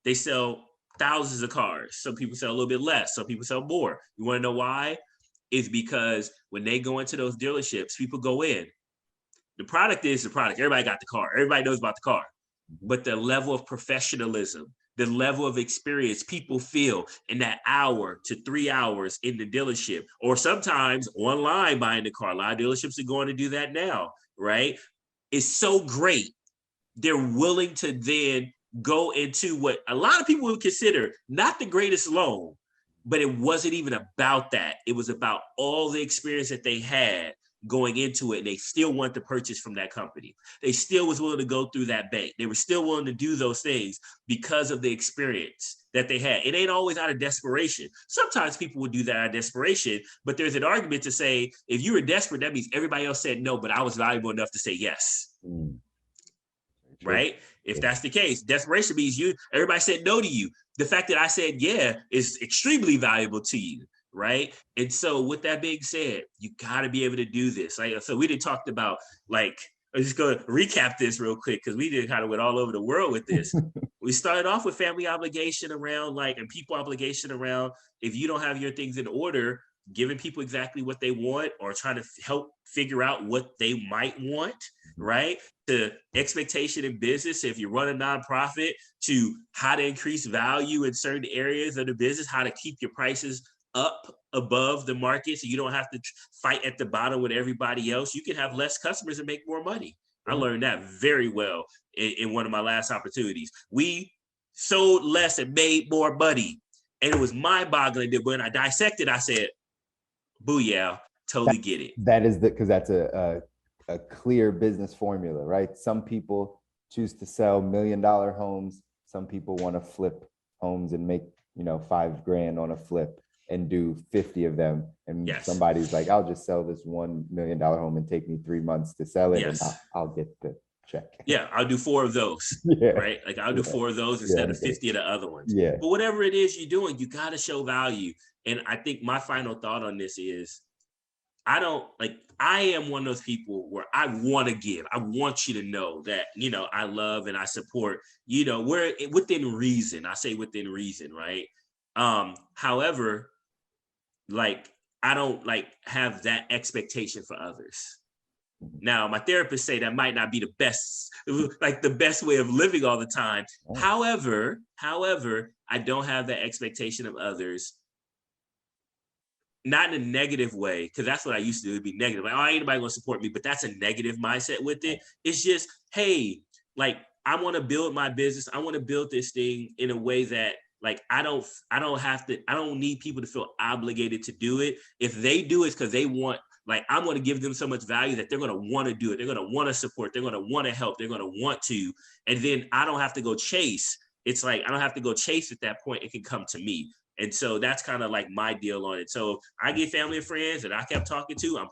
They sell thousands of cars. Some people sell a little bit less. Some people sell more. You want to know why? It's because when they go into those dealerships, people go in. The product is the product. Everybody got the car. Everybody knows about the car. but the level of professionalism, the level of experience people feel in that hour to 3 hours in the dealership, or sometimes online buying the car. A lot of dealerships are going to do that now, right? It's so great. They're willing to then go into what a lot of people would consider not the greatest loan, but it wasn't even about that. It was about all the experience that they had going into it. And they still want to purchase from that company. They still was willing to go through that bank. They were still willing to do those things because of the experience that they had. It ain't always out of desperation. Sometimes people would do that out of desperation, but there's an argument to say, if you were desperate, that means everybody else said no, but I was valuable enough to say yes. Right? If that's the case, desperation means everybody said no to you. The fact that I said yeah is extremely valuable to you, right? And so with that being said, you got to be able to do this. Like, so we didn't talk about, like, I'm just going to recap this real quick because we did kind of went all over the world with this. We started off with family obligation around, like, and people obligation around, if you don't have your things in order, giving people exactly what they want or trying to help figure out what they might want, right? To expectation in business, if you run a nonprofit, to how to increase value in certain areas of the business, how to keep your prices up above the market so you don't have to fight at the bottom with everybody else. You can have less customers and make more money. I learned that very well in one of my last opportunities. We sold less and made more money. And it was mind-boggling that when I dissected, I said, booyah, totally get it. That is because that's a clear business formula, right? Some people choose to sell $1 million homes. Some people want to flip homes and make, $5,000 on a flip and do 50 of them. And somebody's like, I'll just sell this $1 million home and take me 3 months to sell it. And I'll get the check. Yeah, I'll do 4 of those, right? Like I'll do 4 of those instead of 50 of the other ones. Yeah. But whatever it is you're doing, you got to show value. And I think my final thought on this is, I am one of those people where I want to give. I want you to know that, I love and I support, we're within reason. I say within reason, right? However, I don't have that expectation for others. Now, my therapist say that might not be the best way of living all the time. However, I don't have that expectation of others. Not in a negative way, because that's what I used to do. It'd be negative. Like, oh, ain't nobody gonna support me, but that's a negative mindset with it. It's just, hey, I want to build my business. I want to build this thing in a way that, I don't need people to feel obligated to do it. If they do it, it's because they want, I'm going to give them so much value that they're going to want to do it. They're going to want to support. They're going to want to help. They're going to want to. And then I don't have to go chase. It's I don't have to go chase at that point. It can come to me. And so that's kind of my deal on it. So I get family and friends that I kept talking to. I'm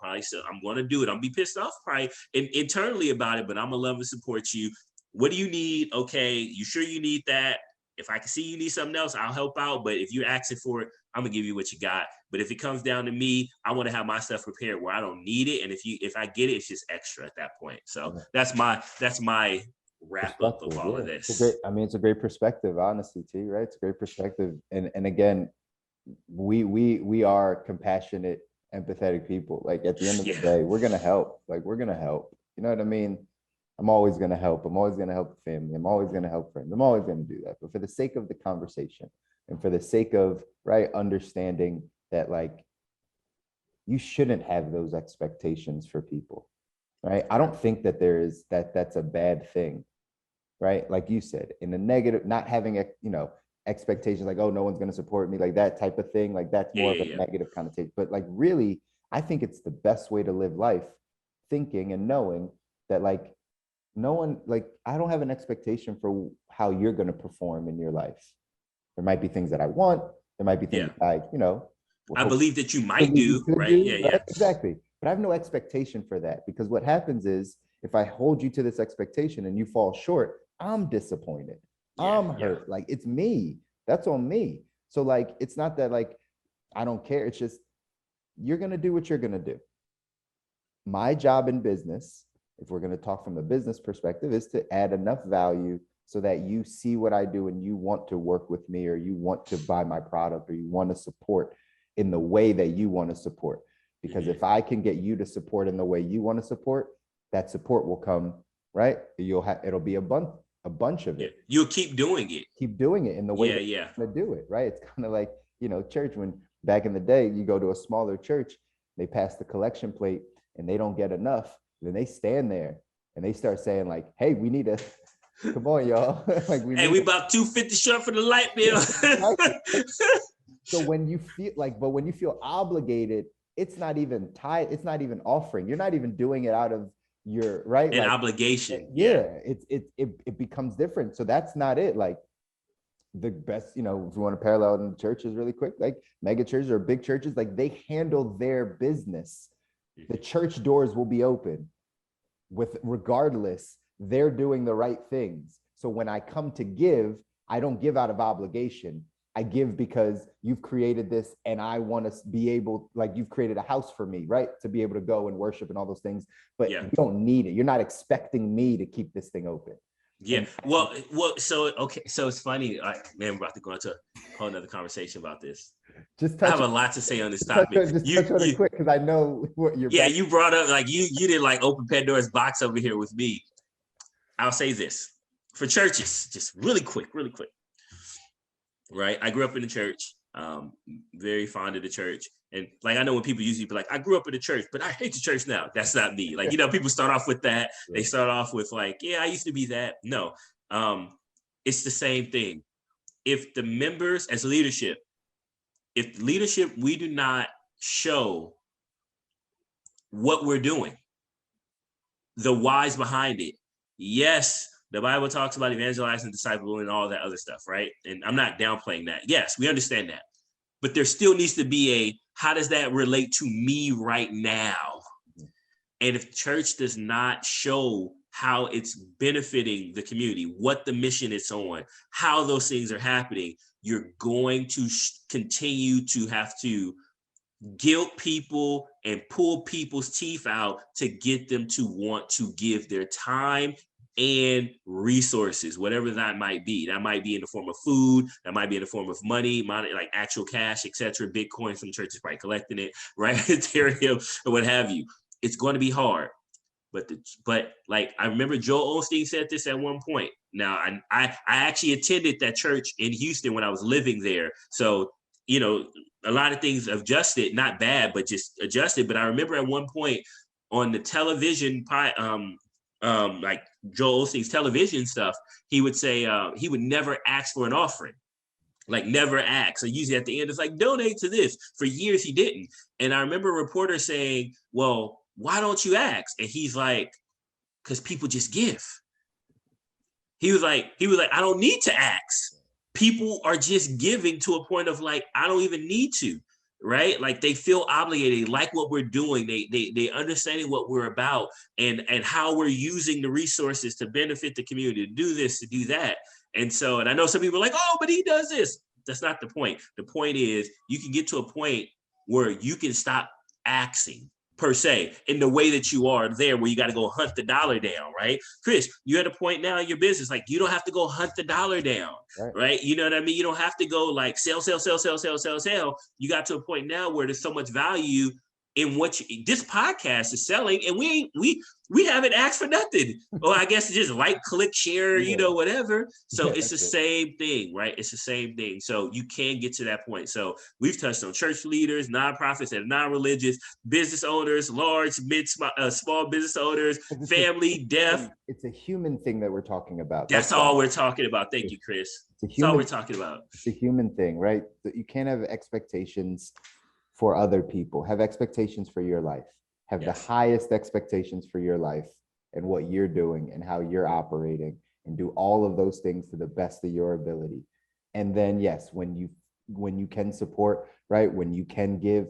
going to do it. I'm be pissed off probably internally about it, but I'm going to love and support you. What do you need? Okay. You sure you need that? If I can see you need something else, I'll help out. But if you're asking for it, I'm gonna give you what you got. But if it comes down to me, I want to have my stuff prepared where I don't need it. And if I get it, it's just extra at that point. So that's my wrap up of all of this. It's a great perspective, honestly, T, right? It's a great perspective. And again, we are compassionate, empathetic people. At the end of the day, we're gonna help. We're gonna help. You know what I mean? I'm always gonna help. I'm always gonna help the family. I'm always gonna help friends. I'm always gonna do that. But for the sake of the conversation and for the sake of understanding that you shouldn't have those expectations for people, right? I don't think that that's a bad thing. Right? Like you said, in a negative, not having expectations oh, no one's going to support me, that type of thing. That's more of a negative connotation. But really, I think it's the best way to live life, thinking and knowing that no one, I don't have an expectation for how you're going to perform in your life. There might be things that I want. There might be things I believe that you might do, right? Yeah. Exactly. But I have no expectation for that, because what happens is if I hold you to this expectation and you fall short, I'm disappointed. I'm hurt. It's me. That's on me. So it's not that I don't care. It's just, you're going to do what you're going to do. My job in business, if we're going to talk from the business perspective, is to add enough value so that you see what I do and you want to work with me, or you want to buy my product, or you want to support in the way that you want to support. Because if I can get you to support in the way you want to support, that support will come, right? It'll be abundant. a bunch of it. You'll keep doing it. Keep doing it in the way that you want to do it, right? It's kind of like, church, when back in the day, you go to a smaller church, they pass the collection plate and they don't get enough. Then they stand there and they start saying like, hey, we need to, come on, y'all. Like we about $250 short for the light bill. So when you feel obligated, it's not even tied. It's not even offering. You're not even doing it out of your right. An obligation. Yeah. It becomes different. So that's not it. Like the best, if you want to parallel in churches really quick, like mega churches or big churches, like they handle their business. The church doors will be open regardless, they're doing the right things. So when I come to give, I don't give out of obligation. I give because you've created this and I want to be able, like you've created a house for me, right? To be able to go and worship and all those things, but you don't need it. You're not expecting me to keep this thing open. Yeah. So it's funny. Man, we're about to go into a whole nother conversation about this. I have a lot to say on this topic. Touch on it quick because I know what you're. Yeah, you brought up like you did like open Pandora's box over here with me. I'll say this for churches, just really quick. Right, I grew up in the church. Very fond of the church, and like I know when people usually be like, "I grew up in the church, but I hate the church now." That's not me. Like people start off with that. They start off with like, "Yeah, I used to be that." No, it's the same thing. If the members as leadership, we do not show what we're doing, the whys behind it. Yes. The Bible talks about evangelizing, discipling, and all that other stuff, right? And I'm not downplaying that. Yes, we understand that. But there still needs to be how does that relate to me right now? And if church does not show how it's benefiting the community, what the mission is on, how those things are happening, you're going to continue to have to guilt people and pull people's teeth out to get them to want to give their time and resources, whatever that might be. That might be in the form of food, that might be in the form of money, like actual cash, etc. Bitcoin, some churches probably collecting it, right? Ethereum or what have you. It's going to be hard. But like I remember Joel Osteen said this at one point. Now I actually attended that church in Houston when I was living there. So, a lot of things adjusted, not bad, but just adjusted. But I remember at one point on the television, like Joel Osteen's television stuff, he would say he would never ask for an offering, like never ask. So usually at the end, it's like, donate to this. For years, he didn't. And I remember a reporter saying, well, why don't you ask? And he's like, because people just give. He was like, I don't need to ask. People are just giving to a point of like, I don't even need to. Right? Like they feel obligated, like what we're doing. They understanding what we're about and how we're using the resources to benefit the community, to do this, to do that. And I know some people are like, oh, but he does this. That's not the point. The point is you can get to a point where you can stop asking per se in the way that you are there, where you got to go hunt the dollar down, right? Chris, you're at a point now in your business, like you don't have to go hunt the dollar down, right? You know what I mean? You don't have to go like sell. You got to a point now where there's so much value in what this podcast is selling, and we haven't asked for nothing. Well, I guess just like, click, share, whatever. So it's the same thing, right? It's the same thing. So you can get to that point. So we've touched on church leaders, nonprofits that are non-religious, business owners, large, small business owners, family, deaf. It's a human thing that we're talking about. That's all we're talking about. Thank you, Chris. That's all we're talking about. It's a human thing, right? You can't have expectations for other people. Have expectations for your life. Have the highest expectations for your life and what you're doing and how you're operating, and do all of those things to the best of your ability. And then, yes, when you can support, right? When you can give,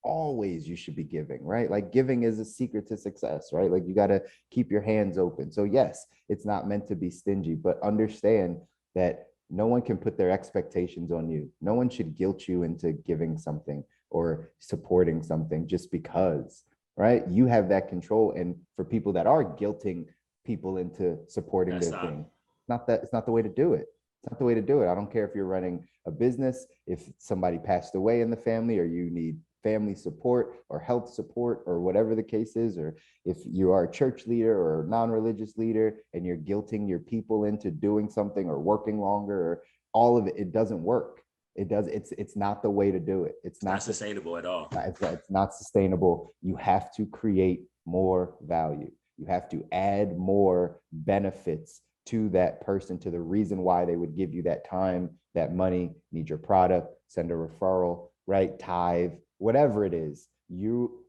always you should be giving, right? Like giving is a secret to success, right? Like you got to keep your hands open. So yes, it's not meant to be stingy, but understand that no one can put their expectations on you. No one should guilt you into giving something or supporting something just because, right? You have that control. And for people that are guilting people into supporting their thing, it's not the way to do it. It's not the way to do it. I don't care if you're running a business, if somebody passed away in the family, or you need family support or health support or whatever the case is, or if you are a church leader or a non-religious leader and you're guilting your people into doing something or working longer or all of it, it doesn't work. It's not the way to do it. It's not sustainable at all. It's not sustainable. You have to create more value. You have to add more benefits to that person, to the reason why they would give you that time, that money, need your product, send a referral, right? Tithe, whatever it is. You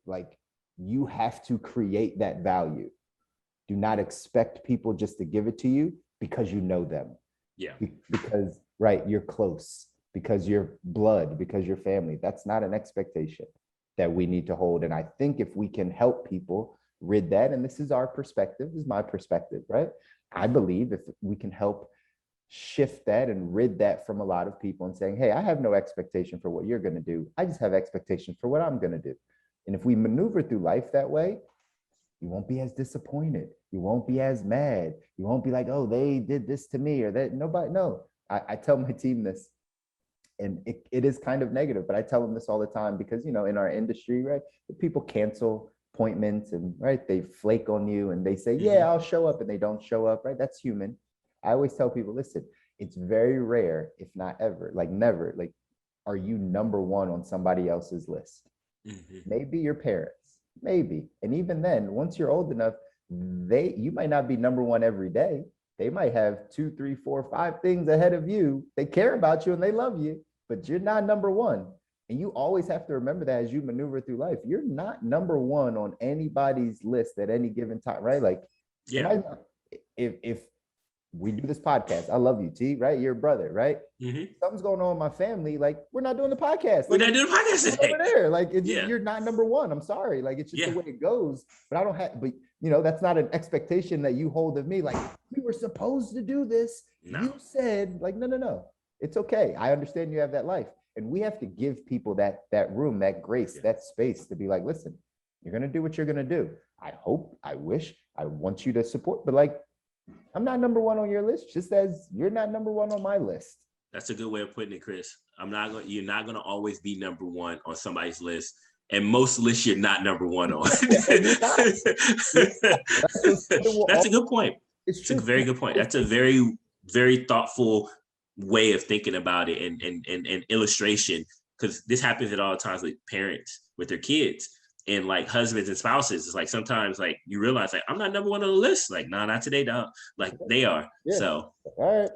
have to create that value. Do not expect people just to give it to you because you know them. Yeah. Because, right, you're close, because you're blood, because you're family. That's not an expectation that we need to hold. And I think if we can help people rid that, and this is our perspective, this is my perspective, right? I believe if we can help shift that and rid that from a lot of people and saying, hey, I have no expectation for what you're going to do. I just have expectation for what I'm going to do. And if we maneuver through life that way, you won't be as disappointed. You won't be as mad. You won't be like, oh, they did this to me or that. Nobody, no. I tell my team this, and it is kind of negative, but I tell them this all the time because, in our industry, right, people cancel appointments and, right, they flake on you and they say, yeah, I'll show up, and they don't show up, right? That's human. I always tell people, listen, it's very rare, if not ever, like never, like, are you number one on somebody else's list? Maybe your parents, maybe. And even then, once you're old enough, you might not be number one every day. They might have 2, 3, 4, 5 things ahead of you. They care about you and they love you, but you're not number one. And you always have to remember that as you maneuver through life. You're not number one on anybody's list at any given time, right? Like, yeah, if we do this podcast, I love you, T, right? You're a brother, right? Something's going on in my family, like, we're not doing the podcast. We're not doing the podcast today. Over there. Like, you're not number one. I'm sorry. Like, it's just the way it goes. But I don't have, but that's not an expectation that you hold of me. Like, we were supposed to do this. No. You said, like, no. It's okay. I understand you have that life. And we have to give people that room, that grace, that space to be like, listen, you're going to do what you're going to do. I hope, I wish, I want you to support, but like, I'm not number one on your list, just as you're not number one on my list. That's a good way of putting it, Chris. You're not going to always be number one on somebody's list. And most lists you're not number one on. That's a good point. It's a very good point. That's a very, very thoughtful way of thinking about it and illustration, because this happens at all times with parents with their kids and like husbands and spouses. It's like sometimes like you realize like I'm not number one on the list. Like, no, not today, dog. Like they are. Yeah. So all right.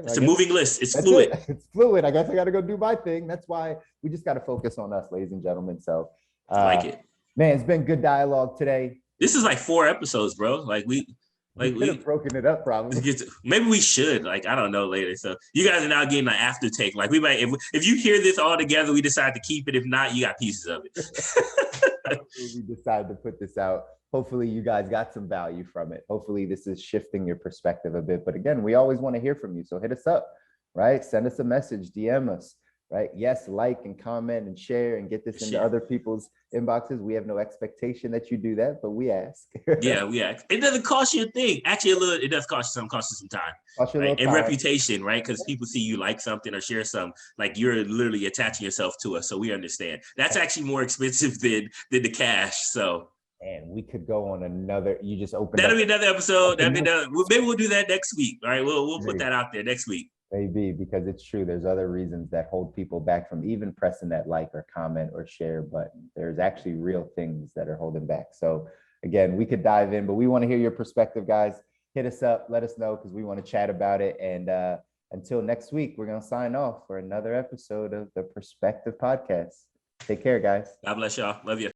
It's a moving list. It's fluid. It's fluid. I guess I got to go do my thing. That's why we just got to focus on us, ladies and gentlemen. So I like it. Man, it's been good dialogue today. This is like 4 episodes, bro. We could have broken it up probably. Maybe we should. Like, I don't know later. So you guys are now getting an after take. Like we might, if you hear this all together, we decide to keep it. If not, you got pieces of it. We decide to put this out. Hopefully you guys got some value from it. Hopefully this is shifting your perspective a bit. But again, we always want to hear from you. So hit us up, right? Send us a message, DM us, right? Yes, like and comment and share and get this into other people's inboxes. We have no expectation that you do that, but we ask. Yeah, we ask. It doesn't cost you a thing. Actually, it does cost you some time. Right? And reputation, right? Because people see you like something or share something, like you're literally attaching yourself to us. So we understand. That's actually more expensive than the cash. So and we could go on another. You just open. That'll be another episode. Maybe we'll do that next week. All right, we'll put that out there next week. Maybe, because it's true. There's other reasons that hold people back from even pressing that like or comment or share button. There's actually real things that are holding back. So again, we could dive in, but we want to hear your perspective, guys. Hit us up, let us know, because we want to chat about it. And until next week, we're going to sign off for another episode of the Perspective Podcast. Take care, guys. God bless y'all. Love you.